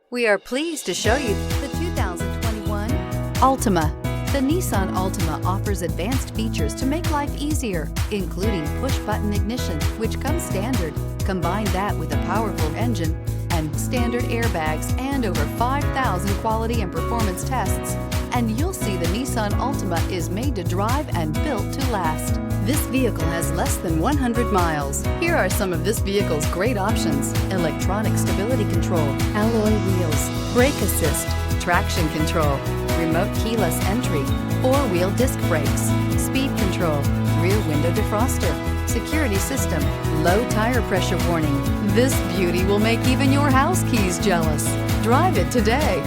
We are pleased to show you the 2021 Altima. The Nissan Altima offers advanced features to make life easier, including push-button ignition, which comes standard. Combine that with a powerful engine and standard airbags and over 5,000 quality and performance tests, and you'll see the Nissan Altima is made to drive and built to last. This vehicle has less than 100 miles. Here are some of this vehicle's great options: electronic stability control, alloy wheels, brake assist, traction control, remote keyless entry, four-wheel disc brakes, speed control, rear window defroster, security system, low tire pressure warning. This beauty will make even your house keys jealous. Drive it today.